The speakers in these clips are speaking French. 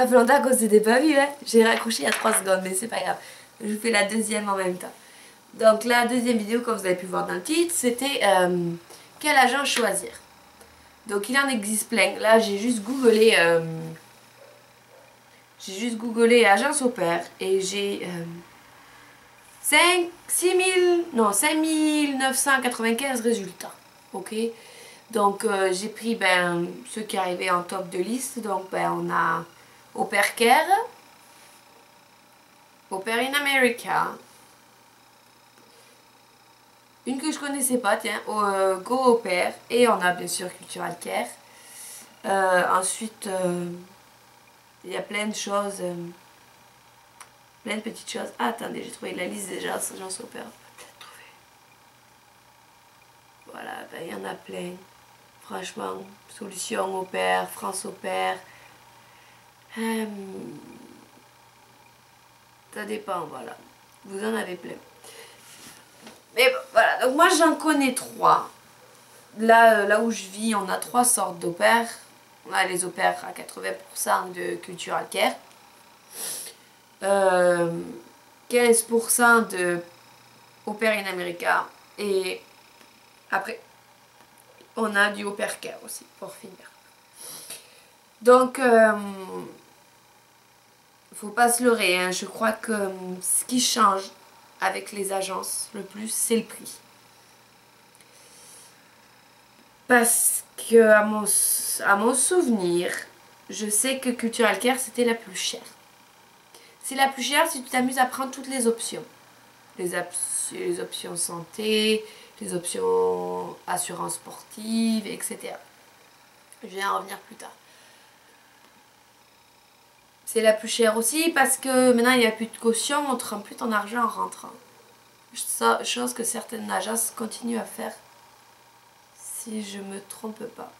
ça fait longtemps qu'on s'était pas vu, hein. J'ai raccroché il y a 3 secondes, mais c'est pas grave. Je fais la deuxième en même temps. Donc la deuxième vidéo, comme vous avez pu voir dans le titre, c'était quel agent choisir. Donc il en existe plein. Là j'ai juste googlé agence au pair et j'ai 5995 résultats. Ok. Donc j'ai pris ceux qui arrivaient en top de liste. Donc on a Au Pair Care, Au Pair in America, une que je connaissais pas, tiens, Go Au Pair, et on a bien sûr Cultural Care. Ensuite, il y a plein de choses, plein de petites choses. Ah, attendez, j'ai trouvé la liste des agences au pair. Voilà, il y en a plein. Franchement, Solutions Au Pair, France Au Pair. Ça dépend, voilà. Vous en avez plein. Mais bon, voilà, donc moi j'en connais 3. Là où je vis, on a 3 sortes d'au pair. On a les au pair à 80% de Cultural Care. 15% de Au Pair in America. Et après, on a du Au Pair Care aussi, pour finir. Donc, faut pas se leurrer, hein. Je crois que ce qui change avec les agences le plus, c'est le prix. Parce que à mon souvenir, je sais que Cultural Care c'était la plus chère. C'est la plus chère si tu t'amuses à prendre toutes les options. Les options santé, les options assurance sportive, etc. Je vais en revenir plus tard. C'est la plus chère aussi parce que maintenant il n'y a plus de caution, on ne te rend plus ton argent en rentrant. Chose que certaines agences continuent à faire. Si je me trompe pas.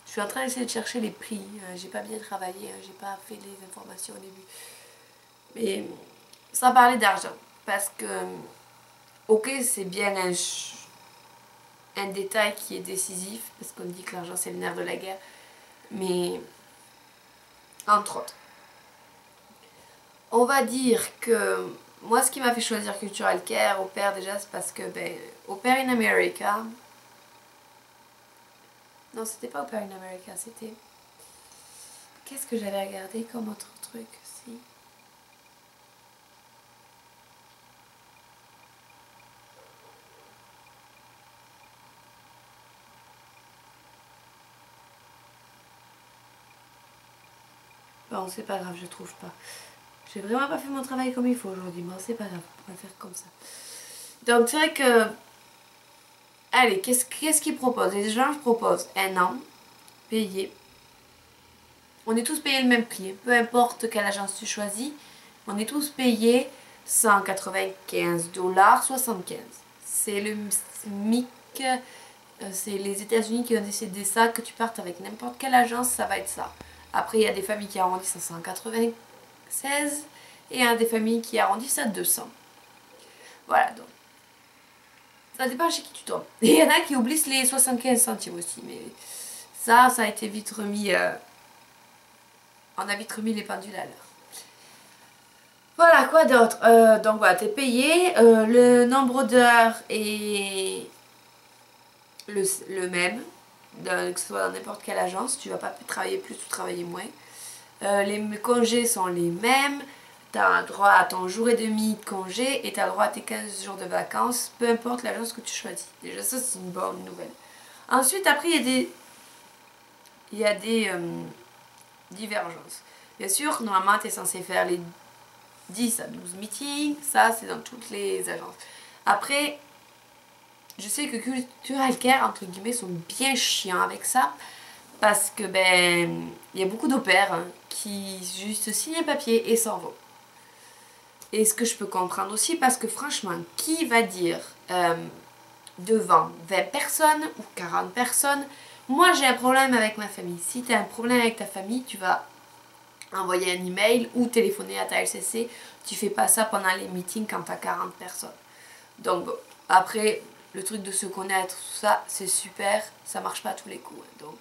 Je suis en train d'essayer de chercher les prix. J'ai pas bien travaillé, j'ai pas fait les informations au début. Mais sans parler d'argent. Parce que, ok, c'est bien un détail qui est décisif. Parce qu'on dit que l'argent c'est le nerf de la guerre. Mais, entre autres. On va dire que moi ce qui m'a fait choisir Cultural Care, Au Pair déjà, c'est parce que Au Pair in America. Non, c'était pas Au Pair in America, c'était. Qu'est-ce que j'avais regardé comme autre truc aussi? Bon, c'est pas grave, je trouve pas. J'ai vraiment pas fait mon travail comme il faut aujourd'hui, mais c'est pas grave, on va faire comme ça. Donc c'est vrai que... Allez, qu'est-ce qu'ils proposent? Les gens proposent 1 an, payé. On est tous payés le même prix, peu importe quelle agence tu choisis. On est tous payés 195,75 $. C'est le SMIC, c'est les États-Unis qui ont décidé ça, que tu partes avec n'importe quelle agence, ça va être ça. Après, il y a des familles qui arrondissent à 196 et il y a des familles qui arrondissent à 200. Voilà, donc ça dépend chez qui tu tombes. Et il y en a qui oublient les 75 centimes aussi, mais ça a été vite remis. On a vite remis les pendules à l'heure. Voilà, quoi d'autre? Donc voilà, t'es payé. Le nombre d'heures est le même. Que ce soit dans n'importe quelle agence. Tu vas pas travailler plus ou travailler moins. Les congés sont les mêmes. Tu as droit à ton jour et demi de congé et tu as droit à tes 15 jours de vacances, peu importe l'agence que tu choisis. Déjà ça c'est une bonne nouvelle. Ensuite après il y a des divergences. Bien sûr, normalement tu es censé faire les 10 à 12 meetings, ça c'est dans toutes les agences. Après, je sais que Cultural Care entre guillemets sont bien chiants avec ça. Parce que il y a beaucoup d'au pairs qui juste signent un papier et s'en vont. Et ce que je peux comprendre aussi, parce que franchement, qui va dire devant 20 personnes ou 40 personnes, moi j'ai un problème avec ma famille. Si tu as un problème avec ta famille, tu vas envoyer un email ou téléphoner à ta LCC. Tu fais pas ça pendant les meetings quand tu as 40 personnes. Donc bon, après, le truc de se connaître, tout ça, c'est super, ça marche pas à tous les coups. Donc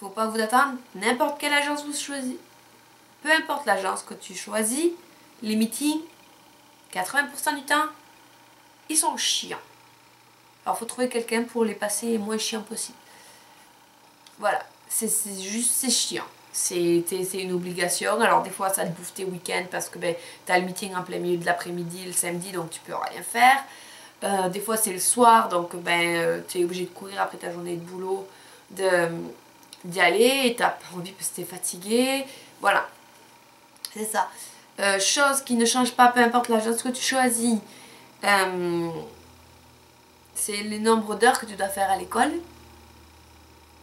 faut pas vous attendre. N'importe quelle agence vous choisissez. Peu importe l'agence que tu choisis, les meetings, 80% du temps, ils sont chiants. Alors, il faut trouver quelqu'un pour les passer le moins chiant possible. Voilà, c'est chiant. C'est une obligation. Alors, des fois, ça te bouffe tes week-ends parce que tu as le meeting en plein milieu de l'après-midi, le samedi, donc tu peux rien faire. Des fois, c'est le soir, donc tu es obligé de courir après ta journée de boulot, d'y aller, et tu n'as pas envie parce que tu es fatigué. Voilà, c'est ça. Chose qui ne change pas, peu importe l'agence que tu choisis. C'est le nombre d'heures que tu dois faire à l'école.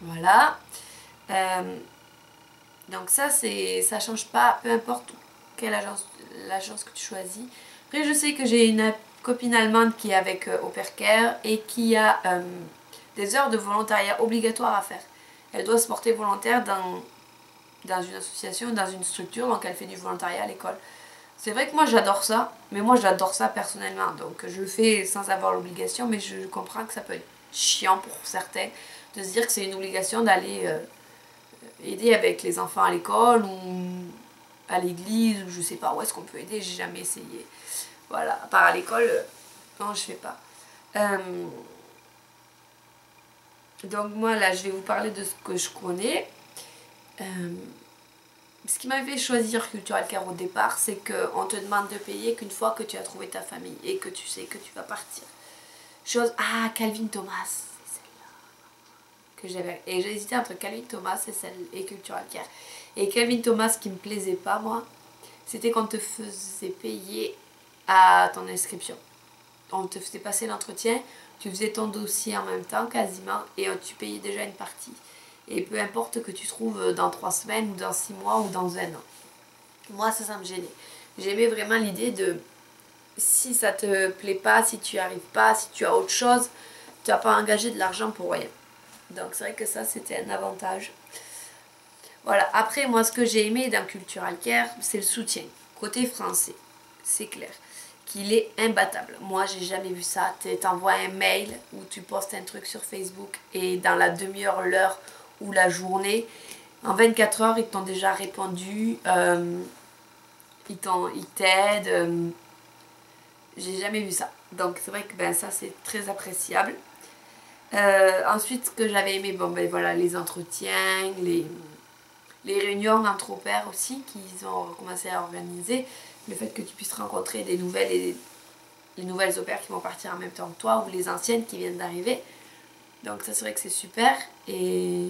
Voilà. Donc ça change pas, peu importe quelle l'agence que tu choisis. Après, je sais que j'ai une copine allemande qui est avec Au Pair Care et qui a des heures de volontariat obligatoires à faire. Elle doit se porter volontaire dans une association, dans une structure, donc elle fait du volontariat à l'école. C'est vrai que moi j'adore ça, mais moi j'adore ça personnellement, donc je le fais sans avoir l'obligation, mais je comprends que ça peut être chiant pour certains de se dire que c'est une obligation d'aller aider avec les enfants à l'école ou à l'église, ou je sais pas où est-ce qu'on peut aider, j'ai jamais essayé. Voilà, à part à l'école, non je fais pas. Donc moi là je vais vous parler de ce que je connais. Ce qui m'avait fait choisir Cultural Care au départ, c'est qu'on te demande de payer qu'une fois que tu as trouvé ta famille et que tu sais que tu vas partir. Calvin Thomas, c'est celle-là que j'avais. Et j'ai hésité entre Calvin Thomas et Cultural Care. Et Calvin Thomas, ce qui me plaisait pas, moi, c'était qu'on te faisait payer à ton inscription. On te faisait passer l'entretien, tu faisais ton dossier en même temps quasiment et tu payais déjà une partie. Et peu importe que tu trouves dans 3 semaines ou dans 6 mois ou dans 1 an. Moi, ça me gênait. J'aimais vraiment l'idée de si ça te plaît pas, si tu n'y arrives pas, si tu as autre chose, tu n'as pas engagé de l'argent pour rien. Donc c'est vrai que ça, c'était un avantage. Voilà. Après, moi, ce que j'ai aimé dans Cultural Care, c'est le soutien. Côté français, c'est clair qu'il est imbattable. Moi, j'ai jamais vu ça. Tu t'envoies un mail ou tu postes un truc sur Facebook et dans la demi-heure, l'heure ou la journée, en 24 heures, ils t'ont déjà répondu, ils t'aident. J'ai jamais vu ça. Donc c'est vrai que ça, c'est très appréciable. Ensuite, ce que j'avais aimé, voilà, les entretiens, les réunions entre pairs aussi qu'ils ont commencé à organiser. Le fait que tu puisses rencontrer des nouvelles et les nouvelles au pair qui vont partir en même temps que toi ou les anciennes qui viennent d'arriver. Donc ça, c'est vrai que c'est super. Et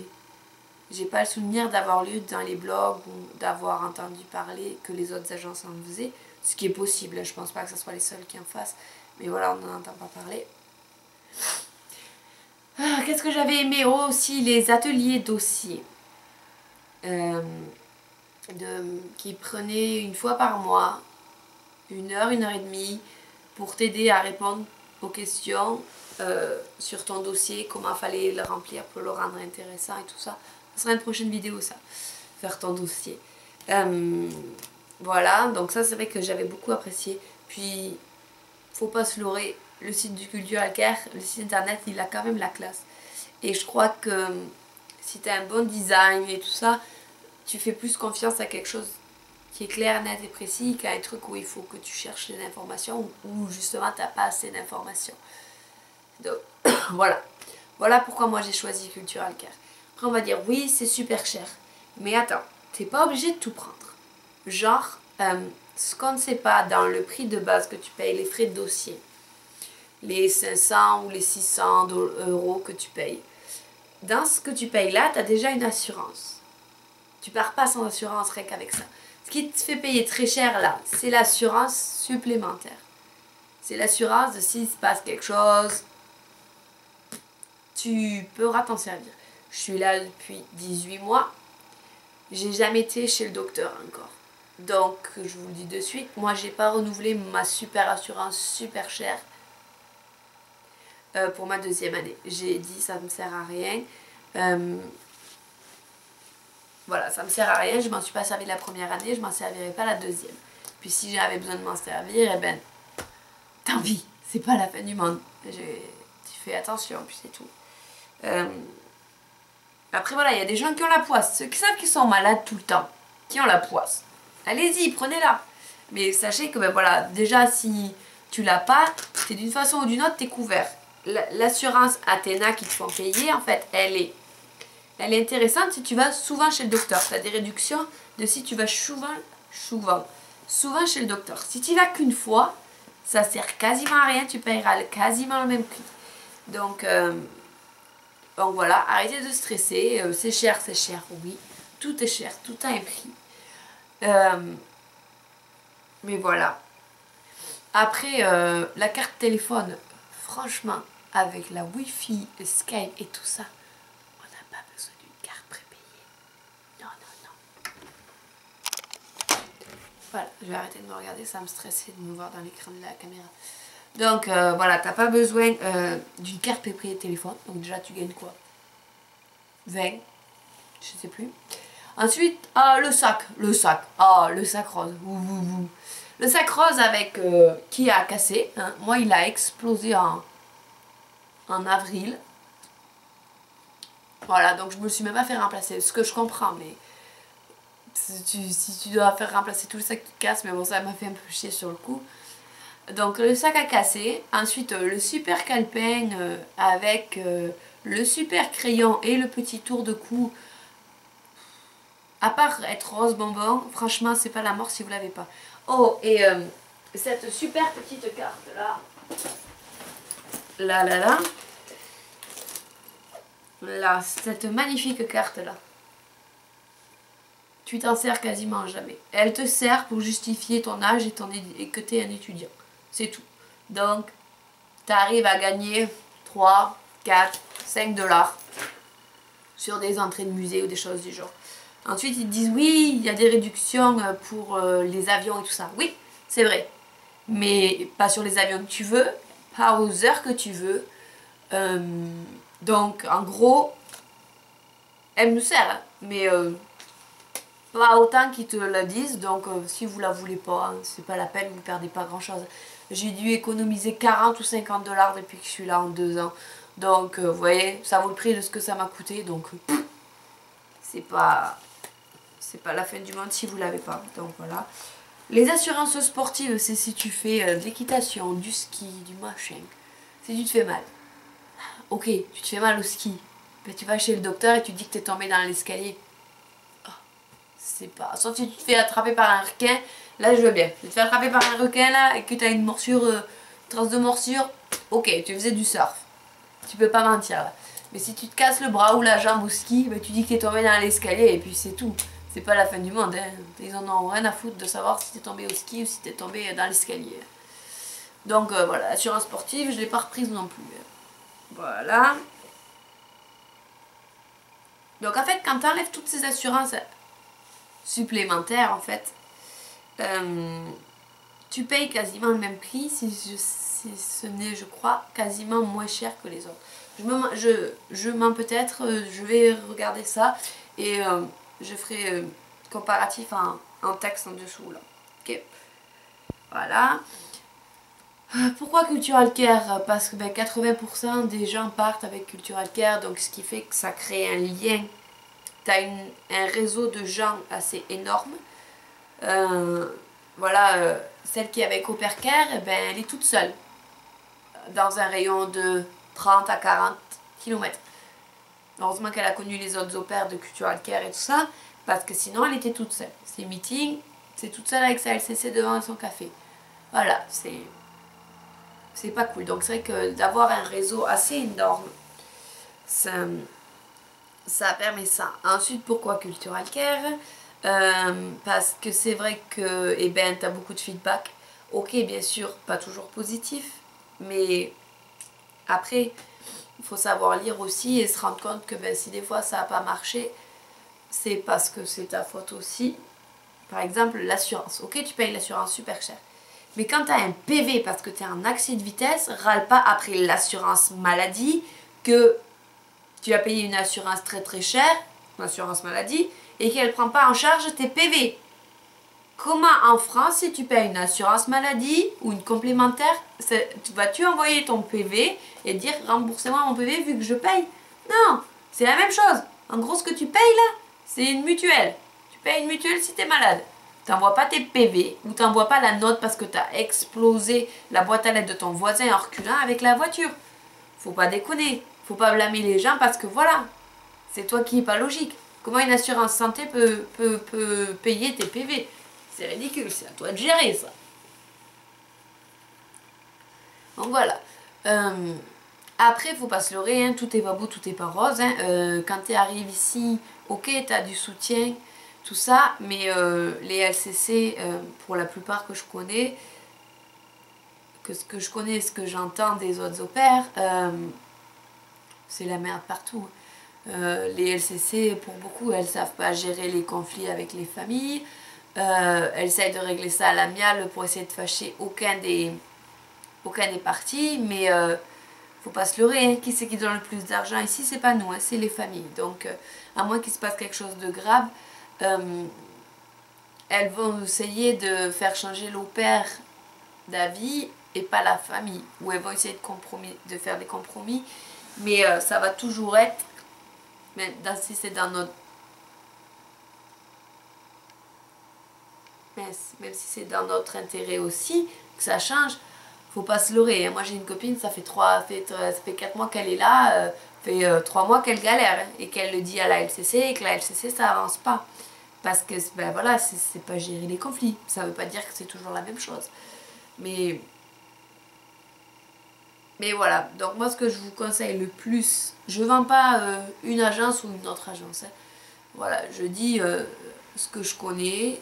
j'ai pas le souvenir d'avoir lu dans les blogs ou d'avoir entendu parler que les autres agences en faisaient. Ce qui est possible, je pense pas que ce soit les seuls qui en fassent. Mais voilà, on n'en entend pas parler. Qu'est-ce que j'avais aimé aussi, les ateliers dossiers. Qui prenaient une fois par mois, 1 heure, 1 heure et demie, pour t'aider à répondre aux questions sur ton dossier, comment fallait le remplir pour le rendre intéressant et tout ça. Ce sera une prochaine vidéo, ça, faire ton dossier. Voilà, donc ça c'est vrai que j'avais beaucoup apprécié. Puis, faut pas se leurrer, le site du Cultural Care, le site internet, il a quand même la classe. Et je crois que si tu as un bon design et tout ça, tu fais plus confiance à quelque chose qui est clair, net et précis qu'à un truc où il faut que tu cherches les informations ou justement tu n'as pas assez d'informations. Donc voilà. Voilà pourquoi moi j'ai choisi Cultural Care. Après on va dire oui c'est super cher. Mais attends, t'es pas obligé de tout prendre. Genre, ce qu'on ne sait pas dans le prix de base que tu payes, les frais de dossier, les 500 ou les 600 € que tu payes, dans ce que tu payes là, tu as déjà une assurance. Tu pars pas sans assurance rien qu'avec ça. Ce qui te fait payer très cher là, c'est l'assurance supplémentaire. C'est l'assurance de s'il se passe quelque chose, tu pourras t'en servir. Je suis là depuis 18 mois. J'ai jamais été chez le docteur encore. Donc, je vous le dis de suite, moi j'ai pas renouvelé ma super assurance super chère pour ma 2e année. J'ai dit ça me sert à rien. Voilà, ça me sert à rien, je m'en suis pas servi la première année, je m'en servirai pas la 2e. Puis si j'avais besoin de m'en servir, tant pis, c'est pas la fin du monde. Tu fais attention, puis c'est tout. Après voilà, il y a des gens qui ont la poisse, ceux qui savent qu'ils sont malades tout le temps, qui ont la poisse. Allez-y, prenez-la. Mais sachez que ben voilà, déjà si tu l'as pas, c'est d'une façon ou d'une autre, t'es couvert. L'assurance Athéna qui te font payer, en fait, elle est intéressante si tu vas souvent chez le docteur. Tu as des réductions de si tu vas souvent chez le docteur. Si tu vas qu'une fois, ça sert quasiment à rien, tu payeras quasiment le même prix. Donc voilà, arrêtez de stresser. C'est cher, oui. Tout est cher, tout a un prix. Mais voilà. Après, la carte téléphone, franchement, avec la Wi-Fi, le Skype et tout ça, on n'a pas besoin d'une carte prépayée. Non, non, non. Voilà, je vais arrêter de me regarder, ça me stresse de me voir dans l'écran de la caméra. Donc voilà, t'as pas besoin d'une carte prépayée de téléphone. Donc déjà, tu gagnes quoi? 20, je sais plus. Ensuite, le sac rose. Le sac rose avec qui a cassé. Hein. Moi, il a explosé en avril. Voilà, donc je me suis même pas fait remplacer. Ce que je comprends, mais si tu dois faire remplacer tout le sac qui casse, mais bon, ça m'a fait un peu chier sur le coup. Donc le sac a cassé. Ensuite, le super calepin avec le super crayon et le petit tour de cou. À part être rose bonbon, franchement, c'est pas la mort si vous l'avez pas. Oh, et cette super petite carte là, cette magnifique carte là. Tu t'en sers quasiment jamais. Elle te sert pour justifier ton âge et que tu es un étudiant. C'est tout. Donc, tu arrives à gagner 3, 4, 5 dollars sur des entrées de musée ou des choses du genre. Ensuite, ils te disent oui, il y a des réductions pour les avions et tout ça. Oui, c'est vrai. Mais pas sur les avions que tu veux, pas aux heures que tu veux. Donc, en gros, elle nous sert, hein, mais pas autant qu'ils te la disent. Donc, si vous la voulez pas, hein, c'est pas la peine, vous ne perdez pas grand chose. J'ai dû économiser 40 ou 50 dollars depuis que je suis là en 2 ans. Donc, vous voyez, ça vaut le prix de ce que ça m'a coûté. Donc, c'est pas la fin du monde si vous l'avez pas. Donc, voilà. Les assurances sportives, c'est si tu fais de l'équitation, du ski, du machin. Si tu te fais mal. Ok, tu te fais mal au ski. Ben, tu vas chez le docteur et tu dis que tu es tombé dans l'escalier. Oh, c'est pas... Sauf si tu te fais attraper par un requin. Là, je veux bien. Tu te fais attraper par un requin là et que tu as une morsure, trace de morsure. Ok, tu faisais du surf. Tu peux pas mentir là. Mais si tu te casses le bras ou la jambe au ski, ben, tu dis que tu es tombé dans l'escalier et puis c'est tout. C'est pas la fin du monde. Hein. Ils en ont rien à foutre de savoir si tu es tombé au ski ou si tu es tombé dans l'escalier. Donc voilà, l'assurance sportive, je l'ai pas reprise non plus. Voilà. Donc en fait, quand tu enlèves toutes ces assurances supplémentaires, en fait, tu payes quasiment le même prix, si ce n'est, je crois, quasiment moins cher que les autres. Je mens peut-être, je vais regarder ça et je ferai comparatif en texte en dessous là. Ok. Voilà. Pourquoi Cultural Care? Parce que 80% des gens partent avec Cultural Care, donc ce qui fait que ça crée un lien. Tu as un réseau de gens assez énorme. Voilà, celle qui est avec Opercare, elle est toute seule dans un rayon de 30 à 40 km. Heureusement qu'elle a connu les autres opères de Cultural Care et tout ça, parce que sinon elle était toute seule. Ses meetings, c'est toute seule avec sa LCC devant son café. Voilà, c'est pas cool. Donc c'est vrai que d'avoir un réseau assez énorme, ça permet ça. Ensuite, pourquoi Cultural Care? Parce que c'est vrai que tu as beaucoup de feedback. Ok, bien sûr, pas toujours positif, mais après, il faut savoir lire aussi et se rendre compte que si des fois ça n'a pas marché, c'est parce que c'est ta faute aussi. Par exemple, l'assurance. Ok, tu payes l'assurance super cher. Mais quand tu as un PV parce que tu es en accès de vitesse, râle pas après l'assurance maladie que tu as payé une assurance très très chère, une assurance maladie, et qu'elle ne prend pas en charge tes PV. Comment en France, si tu payes une assurance maladie ou une complémentaire, vas-tu envoyer ton PV et dire remboursez-moi mon PV vu que je paye? Non, c'est la même chose. En gros, ce que tu payes là, c'est une mutuelle. Tu payes une mutuelle si tu es malade. T'envoies pas tes PV ou t'envoies pas la note parce que tu as explosé la boîte à lettres de ton voisin en reculant avec la voiture. Faut pas déconner. Faut pas blâmer les gens parce que voilà, c'est toi qui est pas logique. Comment une assurance santé peut payer tes PV? C'est ridicule, c'est à toi de gérer ça. Donc voilà. Après, faut pas se leurrer, hein, tout est pas beau, tout est pas rose. Hein. Quand tu arrives ici, ok, tu as du soutien, tout ça, mais les LCC, pour la plupart que je connais, ce que je connais, ce que j'entends des autres opères, c'est la merde partout. Les LCC, pour beaucoup, elles savent pas gérer les conflits avec les familles. Elles essayent de régler ça à l'amiable pour essayer de fâcher aucun des partis, mais faut pas se leurrer, hein. Qui c'est qui donne le plus d'argent ici? C'est pas nous, hein, c'est les familles. Donc, à moins qu'il se passe quelque chose de grave, elles vont essayer de faire changer l'opère d'avis et pas la famille. Ou elles vont essayer de faire des compromis, mais ça va toujours être, même si c'est dans notre même si c'est dans notre intérêt aussi que ça change, faut pas se leurrer. Hein. Moi j'ai une copine, ça fait 4 mois qu'elle est là, fait 3 mois qu'elle galère, hein, et qu'elle le dit à la LCC et que la LCC ça avance pas. Parce que ben voilà, c'est pas gérer les conflits. Ça veut pas dire que c'est toujours la même chose. Mais voilà, donc moi ce que je vous conseille le plus, je vends pas une agence ou une autre agence. Hein. Voilà, je dis ce que je connais,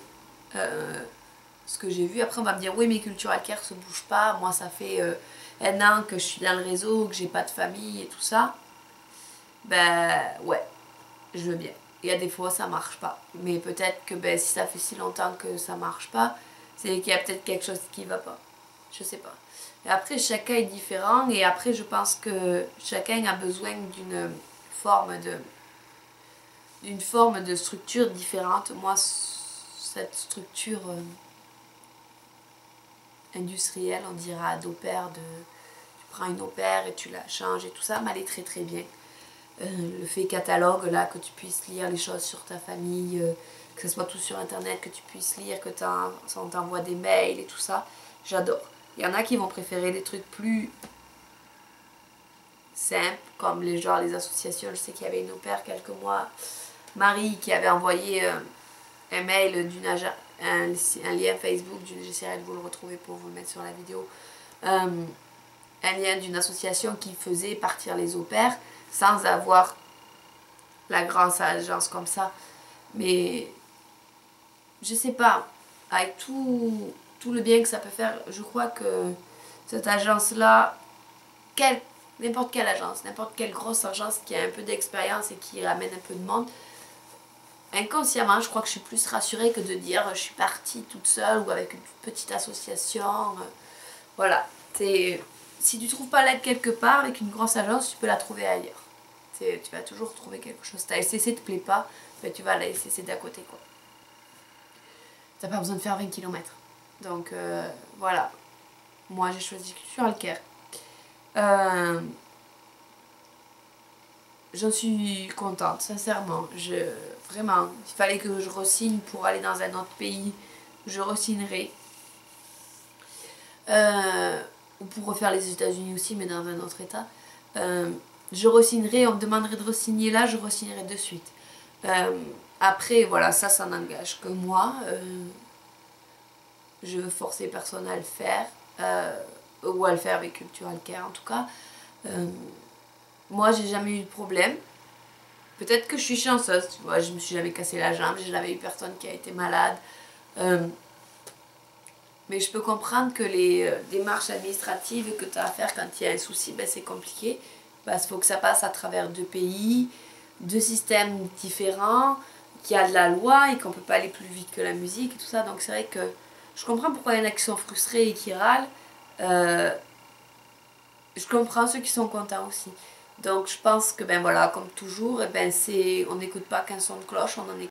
ce que j'ai vu. Après on va me dire oui mais Cultural Care se bouge pas. Moi ça fait 1 an que je suis dans le réseau, que j'ai pas de famille et tout ça. Ben ouais, je veux bien. Il y a des fois ça marche pas. Mais peut-être que ben, si ça fait si longtemps que ça marche pas, c'est qu'il y a peut-être quelque chose qui va pas. Je sais pas. Et après chacun est différent et après je pense que chacun a besoin d'une forme de structure différente. Moi cette structure industrielle, on dira d'opère, tu prends une opère et tu la changes et tout ça, m'allait très très bien. Le fait catalogue là, que tu puisses lire les choses sur ta famille, que ce soit tout sur internet, que tu puisses lire, que on t'envoie des mails et tout ça, j'adore. Il y en a qui vont préférer des trucs plus simples, comme les associations. Je sais qu'il y avait une opère quelques mois, Marie, qui avait envoyé un mail un lien Facebook, j'essaierai de vous le retrouver pour vous le mettre sur la vidéo, un lien d'une association qui faisait partir les opères sans avoir la grande agence comme ça. Mais je sais pas, avec tout le bien que ça peut faire, je crois que cette agence-là, n'importe quelle agence, n'importe quelle grosse agence qui a un peu d'expérience et qui ramène un peu de monde, inconsciemment, je crois que je suis plus rassurée que de dire je suis partie toute seule ou avec une petite association. Voilà. Si tu trouves pas l'aide quelque part avec une grosse agence, tu peux la trouver ailleurs. Tu vas toujours trouver quelque chose. Ta SCC te plaît pas, ben tu vas à la SCC d'à côté, quoi. T'as pas besoin de faire 20 km. Donc voilà. Moi j'ai choisi Cultural Care. J'en suis contente, sincèrement. Vraiment, il fallait que je re-signe pour aller dans un autre pays. Je re-signerai. Ou pour refaire les États-Unis aussi, mais dans un autre état. Je re-signerai, on me demanderait de re-signer là, je re-signerai de suite. Après, voilà, ça n'engage que moi. Je veux forcer personne à le faire. Ou à le faire avec Cultural Care en tout cas. Moi, j'ai jamais eu de problème. Peut-être que je suis chanceuse, tu vois, je me suis jamais cassé la jambe, j'ai jamais eu personne qui a été malade. Mais je peux comprendre que les démarches administratives que tu as à faire quand il y a un souci, ben, c'est compliqué. Parce qu'il faut que ça passe à travers 2 pays, 2 systèmes différents, qu'il y a de la loi et qu'on ne peut pas aller plus vite que la musique et tout ça. Donc c'est vrai que je comprends pourquoi il y en a qui sont frustrés et qui râlent. Je comprends ceux qui sont contents aussi. Donc je pense que ben voilà, comme toujours, eh ben on n'écoute pas qu'un son de cloche, on en écoute